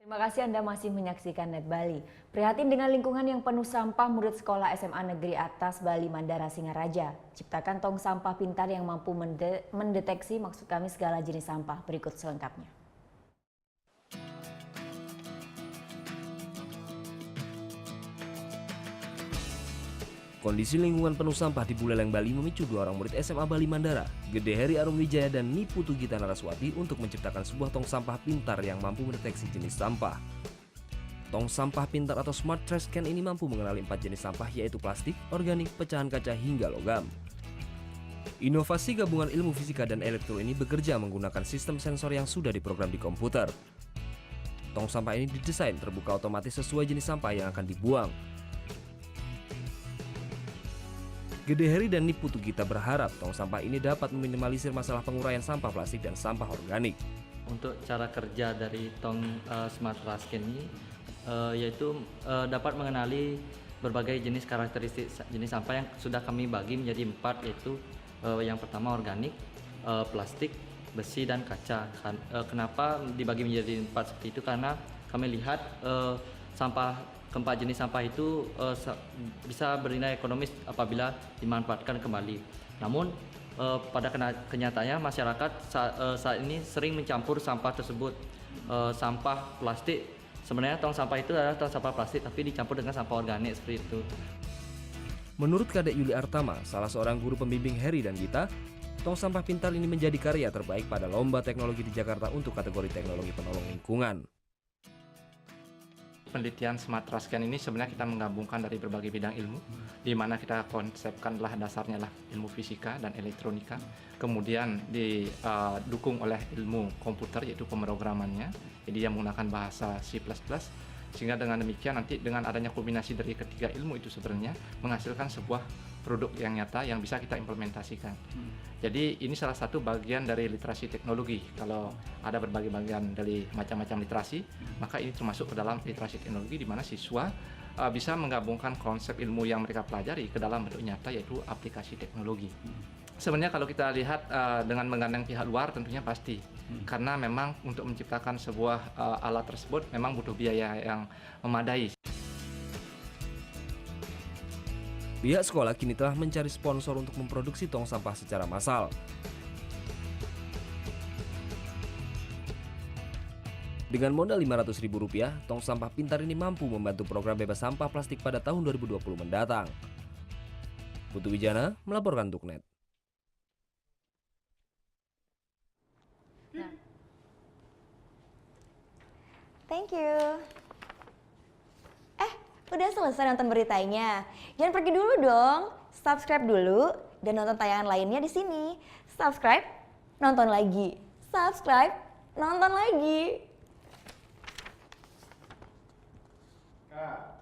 Terima kasih Anda masih menyaksikan Net Bali. Prihatin dengan lingkungan yang penuh sampah, murid sekolah SMA Negeri Atas Bali Mandara Singaraja ciptakan tong sampah pintar yang mampu mendeteksi maksud kami segala jenis sampah. Berikut selengkapnya. Kondisi lingkungan penuh sampah di Buleleng, Bali memicu dua orang murid SMA Bali Mandara, Gede Heri Arumwijaya dan Niputu Gita Naraswati untuk menciptakan sebuah tong sampah pintar yang mampu mendeteksi jenis sampah. Tong sampah pintar atau Smart Trash Can ini mampu mengenali 4 jenis sampah yaitu plastik, organik, pecahan kaca hingga logam. Inovasi gabungan ilmu fisika dan elektro ini bekerja menggunakan sistem sensor yang sudah diprogram di komputer. Tong sampah ini didesain terbuka otomatis sesuai jenis sampah yang akan dibuang. Gede Heri dan Niputu Gita berharap tong sampah ini dapat meminimalisir masalah penguraian sampah plastik dan sampah organik. Untuk cara kerja dari tong Smart Trash Can ini yaitu dapat mengenali berbagai jenis karakteristik jenis sampah yang sudah kami bagi menjadi 4, yaitu yang pertama organik, plastik, besi, dan kaca. Kenapa dibagi menjadi 4 seperti itu? Karena kami lihat keempat jenis sampah itu bisa bernilai ekonomis apabila dimanfaatkan kembali. Namun pada kenyataannya masyarakat saat ini sering mencampur sampah tersebut. Sampah plastik, sebenarnya tong sampah itu adalah tong sampah plastik tapi dicampur dengan sampah organik seperti itu. Menurut Kadek Yuli Artama, salah seorang guru pembimbing Heri dan Gita, tong sampah pintar ini menjadi karya terbaik pada Lomba Teknologi di Jakarta untuk kategori teknologi penolong lingkungan. Penelitian Smart Trash Can ini sebenarnya kita menggabungkan dari berbagai bidang ilmu, di mana kita konsepkan dasarnya ilmu fisika dan elektronika, kemudian didukung oleh ilmu komputer yaitu pemrogramannya, jadi yang menggunakan bahasa C++, sehingga dengan demikian nanti dengan adanya kombinasi dari ketiga ilmu itu sebenarnya menghasilkan sebuah produk yang nyata yang bisa kita implementasikan. Jadi ini salah satu bagian dari literasi teknologi. Kalau ada berbagai bagian dari macam-macam literasi, maka ini termasuk ke dalam literasi teknologi di mana siswa bisa menggabungkan konsep ilmu yang mereka pelajari ke dalam bentuk nyata yaitu aplikasi teknologi. Sebenarnya kalau kita lihat dengan menggandeng pihak luar tentunya pasti, karena memang untuk menciptakan sebuah alat tersebut memang butuh biaya yang memadai. Pihak sekolah kini telah mencari sponsor untuk memproduksi tong sampah secara massal. Dengan modal Rp500.000, tong sampah pintar ini mampu membantu program bebas sampah plastik pada tahun 2020 mendatang. Putu Wijana melaporkan untuk Net. Thank you. Udah selesai nonton beritanya? Jangan pergi dulu dong. Subscribe dulu dan nonton tayangan lainnya di sini. Subscribe, nonton lagi. Subscribe, nonton lagi. Kak.